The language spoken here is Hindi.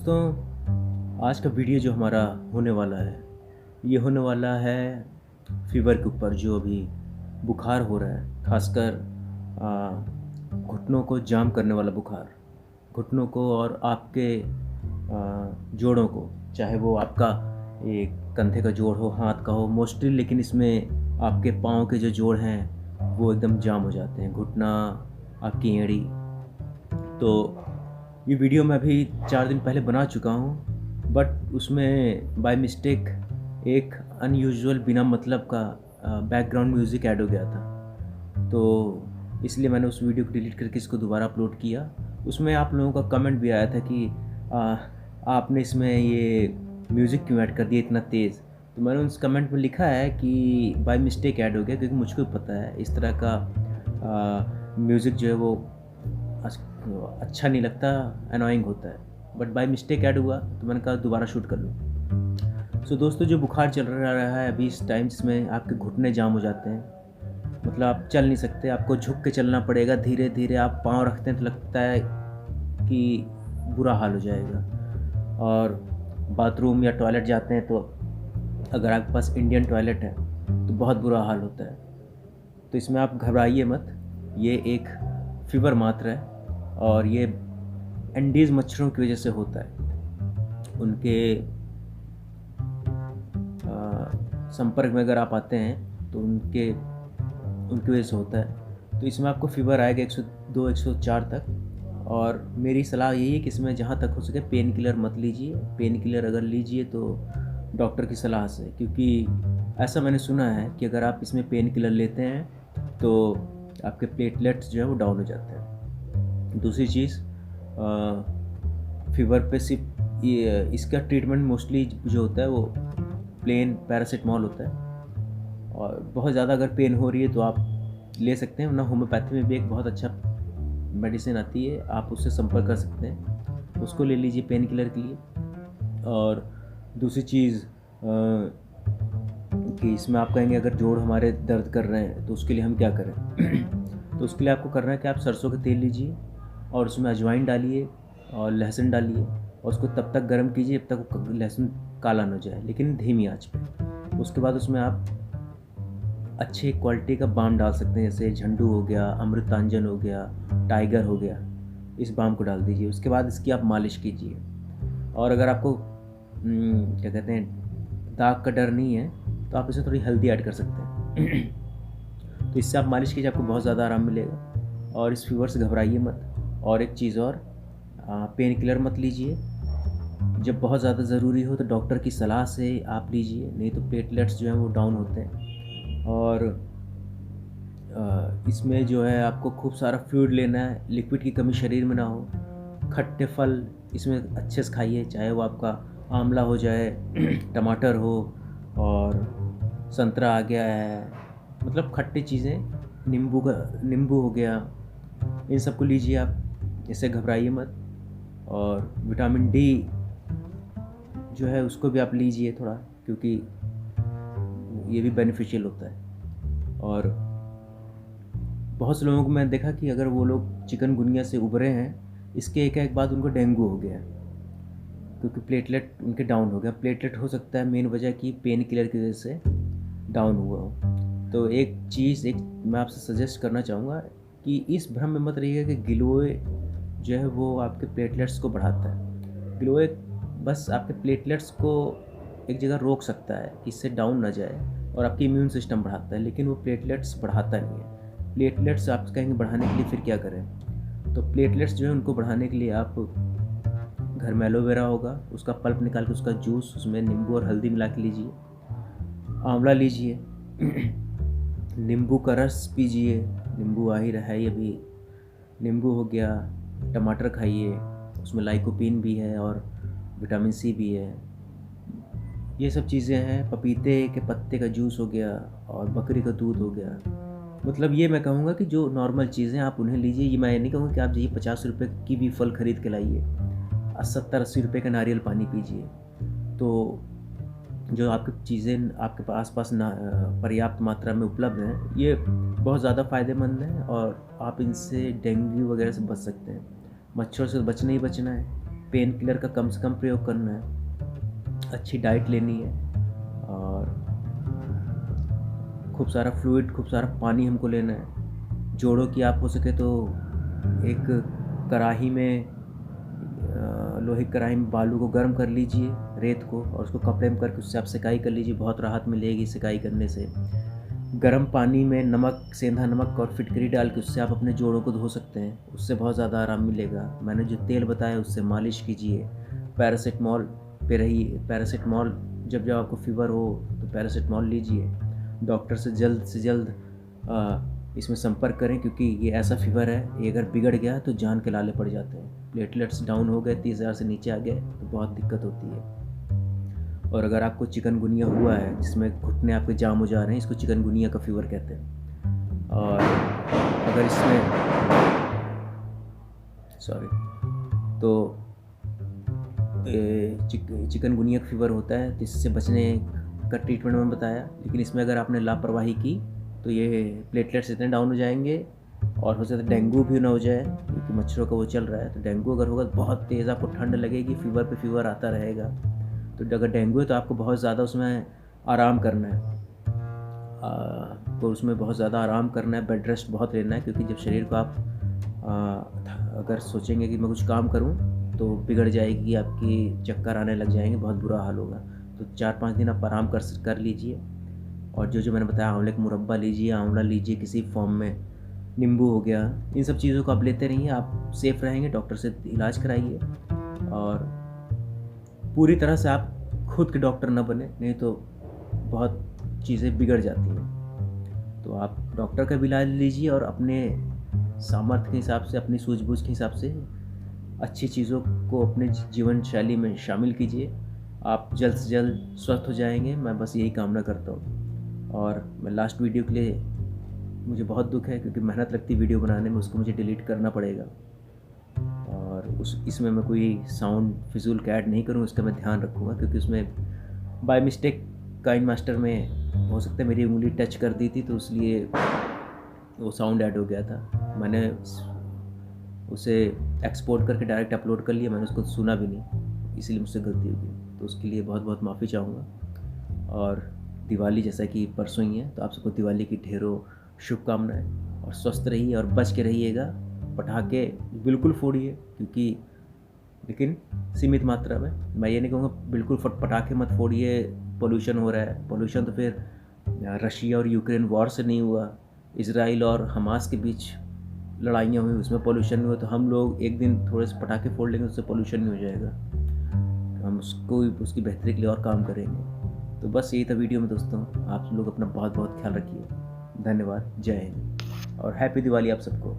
दोस्तों, आज का वीडियो जो हमारा होने वाला है, ये होने वाला है फ़ीवर के ऊपर। जो अभी बुखार हो रहा है, ख़ासकर घुटनों को जाम करने वाला बुखार। घुटनों को और आपके जोड़ों को, चाहे वो आपका एक कंधे का जोड़ हो, हाथ का हो मोस्टली, लेकिन इसमें आपके पाँव के जो जोड़ हैं वो एकदम जाम हो जाते हैं, घुटना, आपकी एड़ी। तो ये वीडियो मैं अभी 4 दिन पहले बना चुका हूँ, बट उसमें बाय मिस्टेक एक अनयूजुअल बिना मतलब का बैकग्राउंड म्यूज़िक ऐड हो गया था। तो इसलिए मैंने उस वीडियो को डिलीट करके इसको दोबारा अपलोड किया। उसमें आप लोगों का कमेंट भी आया था कि आपने इसमें ये म्यूज़िक क्यों ऐड कर दिया इतना तेज़। तो मैंने उस कमेंट में लिखा है कि बाय मिस्टेक ऐड हो गया, क्योंकि मुझको पता है इस तरह का म्यूज़िक जो है वो अच्छा नहीं लगता, अनोइंग होता है। बट बाय मिस्टेक ऐड हुआ तो मैंने कहा दोबारा शूट कर लूँ। सो दोस्तों, जो बुखार चल रहा है अभी इस टाइम, जिसमें आपके घुटने जाम हो जाते हैं, मतलब आप चल नहीं सकते, आपको झुक के चलना पड़ेगा। धीरे धीरे आप पाँव रखते हैं तो लगता है कि बुरा हाल हो जाएगा। और बाथरूम या टॉयलेट जाते हैं तो अगर आपके पास इंडियन टॉयलेट है तो बहुत बुरा हाल होता है। तो इसमें आप घबराइए मत, ये एक फ़ीवर मात्र है और ये एंडीज़ मच्छरों की वजह से होता है। उनके संपर्क में अगर आप आते हैं तो उनकी वजह से होता है। तो इसमें आपको फ़ीवर आएगा 102 104 तक। और मेरी सलाह यही है कि इसमें जहाँ तक हो सके पेन किलर मत लीजिए। पेन किलर अगर लीजिए तो डॉक्टर की सलाह से, क्योंकि ऐसा मैंने सुना है कि अगर आप इसमें पेन किलर लेते हैं तो आपके प्लेटलेट्स जो है वो डाउन हो जाते हैं। दूसरी चीज़, फ़ीवर पे सिर्फ ये इसका ट्रीटमेंट मोस्टली जो होता है वो प्लेन पैरासीटामॉल होता है। और बहुत ज़्यादा अगर पेन हो रही है तो आप ले सकते हैं, वरना होम्योपैथी में भी एक बहुत अच्छा मेडिसिन आती है, आप उससे संपर्क कर सकते हैं, उसको ले लीजिए पेन किलर के लिए। और दूसरी चीज़ कि इसमें आप कहेंगे अगर जोड़ हमारे दर्द कर रहे हैं तो उसके लिए हम क्या करें। तो उसके लिए आपको करना है कि आप सरसों का तेल लीजिए और उसमें अजवाइन डालिए और लहसुन डालिए और उसको तब तक गर्म कीजिए जब तक लहसुन काला न हो जाए, लेकिन धीमी आंच पे। उसके बाद उसमें आप अच्छी क्वालिटी का बाम डाल सकते हैं, जैसे झंडू हो गया, अमृतांजन हो गया, टाइगर हो गया। इस बाम को डाल दीजिए। उसके बाद इसकी आप मालिश कीजिए। और अगर आपको क्या कहते हैं, दाग का डर नहीं है तो आप इसमें थोड़ी हल्दी ऐड कर सकते हैं। तो इससे आप मालिश कीजिए, आपको बहुत ज़्यादा आराम मिलेगा। और इस फीवर से घबराइए मत। और एक चीज़ और, पेन किलर मत लीजिए। जब बहुत ज़्यादा ज़रूरी हो तो डॉक्टर की सलाह से आप लीजिए, नहीं तो प्लेटलेट्स जो हैं वो डाउन होते हैं। और इसमें जो है आपको खूब सारा फ्लूइड लेना है, लिक्विड की कमी शरीर में ना हो। खट्टे फल इसमें अच्छे से खाइए, चाहे वो आपका आंवला हो जाए, टमाटर हो, और संतरा आ गया है, मतलब खट्टी चीज़ें, नींबू हो गया, इन सबको लीजिए आप। इससे घबराइए मत। और विटामिन डी जो है उसको भी आप लीजिए थोड़ा, क्योंकि ये भी बेनिफिशियल होता है। और बहुत से लोगों को मैंने देखा कि अगर वो लोग चिकनगुनिया से उभरे हैं, इसके एक बाद उनको डेंगू हो गया, क्योंकि प्लेटलेट उनके डाउन हो गया। प्लेटलेट हो सकता है मेन वजह कि पेन किलर की वजह से डाउन हुआ हो। तो एक चीज़ मैं आपसे सजेस्ट करना चाहूँगा कि इस भ्रम में मत रहिएगा कि गिलोय जो है वो आपके प्लेटलेट्स को बढ़ाता है। गिलोय बस आपके प्लेटलेट्स को एक जगह रोक सकता है कि इससे डाउन ना जाए, और आपकी इम्यून सिस्टम बढ़ाता है, लेकिन वो प्लेटलेट्स बढ़ाता नहीं है। प्लेटलेट्स आप कहेंगे बढ़ाने के लिए फिर क्या करें, तो प्लेटलेट्स जो है उनको बढ़ाने के लिए आप घर में एलोवेरा होगा, उसका पल्प निकाल के उसका जूस, उसमें नींबू और हल्दी मिला के लीजिए। आंवला लीजिए, नींबू का रस पीजिए, नींबू आ ही रहा है अभी, नींबू हो गया। टमाटर खाइए, उसमें लाइकोपीन भी है और विटामिन सी भी है। ये सब चीज़ें हैं। पपीते के पत्ते का जूस हो गया और बकरी का दूध हो गया। मतलब ये मैं कहूँगा कि जो नॉर्मल चीज़ें आप उन्हें लीजिए। ये मैं नहीं कहूँगा कि आप जाइए 50 रुपये की भी फल ख़रीद के लाइए, 70-80 रुपये का नारियल पानी पीजिए। तो जो आपकी चीज़ें आपके आसपास पर्याप्त मात्रा में उपलब्ध हैं, ये बहुत ज़्यादा फ़ायदेमंद हैं और आप इनसे डेंगू वगैरह से बच सकते हैं। मच्छरों से बचना ही बचना है। पेन किलर का कम से कम प्रयोग करना है, अच्छी डाइट लेनी है और खूब सारा फ्लूइड, खूब सारा पानी हमको लेना है। जोड़ों की आप हो सके तो एक कढ़ाई में लोहे की कढ़ाई में बालू को गर्म कर लीजिए, रेत को, और उसको कपड़े में करके उससे आप सिकाई कर लीजिए। बहुत राहत मिलेगी सिकाई करने से। गर्म पानी में नमक, सेंधा नमक और फिटकरी डाल के उससे आप अपने जोड़ों को धो सकते हैं, उससे बहुत ज़्यादा आराम मिलेगा। मैंने जो तेल बताया उससे मालिश कीजिए। पैरासीटामॉल पे रहिए। पैरासीटामॉल जब आपको फ़ीवर हो तो पैरासीटामॉल लीजिए। डॉक्टर से जल्द इसमें संपर्क करें, क्योंकि ये ऐसा फ़ीवर है, ये अगर बिगड़ गया तो जान के लाले पड़ जाते हैं। प्लेटलेट्स डाउन हो गए, 30,000 से नीचे आ गए तो बहुत दिक्कत होती है। और अगर आपको चिकनगुनिया हुआ है, जिसमें घुटने आपके जाम हो जा रहे हैं, इसको चिकनगुनिया का फ़ीवर कहते हैं। और अगर इसमें चिकनगुनिया का फ़ीवर होता है तो इससे बचने का ट्रीटमेंट मैंने बताया। लेकिन इसमें अगर आपने लापरवाही की तो ये प्लेटलेट्स इतने डाउन हो जाएंगे, और हो सकता है डेंगू भी ना हो जाए, क्योंकि मच्छरों का वो चल रहा है। तो डेंगू अगर होगा तो बहुत तेज़ आपको ठंड लगेगी, फ़ीवर पे फ़ीवर आता रहेगा। तो अगर डेंगू है तो आपको बहुत ज़्यादा उसमें आराम करना है, तो उसमें बहुत ज़्यादा आराम करना है, बेड रेस्ट बहुत लेना है। क्योंकि जब शरीर को आप अगर सोचेंगे कि मैं कुछ काम करूं तो बिगड़ जाएगी, आपकी चक्कर आने लग जाएंगे, बहुत बुरा हाल होगा। तो 4-5 दिन आप आराम कर लीजिए। और जो मैंने बताया, आंवले का मुरब्बा लीजिए, आंवला लीजिए किसी फॉर्म में, नींबू हो गया, इन सब चीज़ों को आप लेते रहिए, आप सेफ़ रहेंगे। डॉक्टर से इलाज कराइए और पूरी तरह से आप खुद के डॉक्टर न बने, नहीं तो बहुत चीज़ें बिगड़ जाती हैं। तो आप डॉक्टर का भी इलाज लीजिए और अपने सामर्थ्य के हिसाब से, अपनी सूझबूझ के हिसाब से अच्छी चीज़ों को अपने जीवन शैली में शामिल कीजिए। आप जल्द से जल्द स्वस्थ हो जाएंगे, मैं बस यही कामना करता हूँ। और मैं लास्ट वीडियो के लिए मुझे बहुत दुख है, क्योंकि मेहनत लगती वीडियो बनाने में, उसको मुझे डिलीट करना पड़ेगा। और इसमें मैं कोई साउंड फिजूल का ऐड नहीं करूँ, इसका मैं ध्यान रखूँगा। क्योंकि उसमें बाय मिस्टेक काइन मास्टर में हो सकता है मेरी उंगली टच कर दी थी, तो इसलिए वो साउंड ऐड हो गया था। मैंने उसे एक्सपोर्ट करके डायरेक्ट अपलोड कर लिया, मैंने उसको सुना भी नहीं, इसीलिए मुझसे गलती हो गई। तो उसके लिए बहुत बहुत माफ़ी चाहूँगा। और दिवाली जैसा कि परसों ही है, तो आप सबको दिवाली की ढेरों शुभकामनाएं। और स्वस्थ रहिए और बच के रहिएगा। पटाखे बिल्कुल फोड़िए, क्योंकि लेकिन सीमित मात्रा में। मैं ये नहीं कहूँगा बिल्कुल पटाखे मत फोड़िए, पोल्यूशन हो रहा है। पोल्यूशन तो फिर रशिया और यूक्रेन वॉर से नहीं हुआ, इजराइल और हमास के बीच लड़ाइयाँ हुई, उसमें पोल्यूशन नहीं हुआ। तो हम लोग एक दिन थोड़े से पटाखे फोड़ लेंगे, उससे पोल्यूशन नहीं हो जाएगा। तो हम उसकी बेहतरी के लिए और काम करेंगे। तो बस यही था वीडियो में दोस्तों। आप लोग अपना बहुत बहुत ख्याल रखिए। धन्यवाद। जय हिंद और हैप्पी दिवाली आप सबको।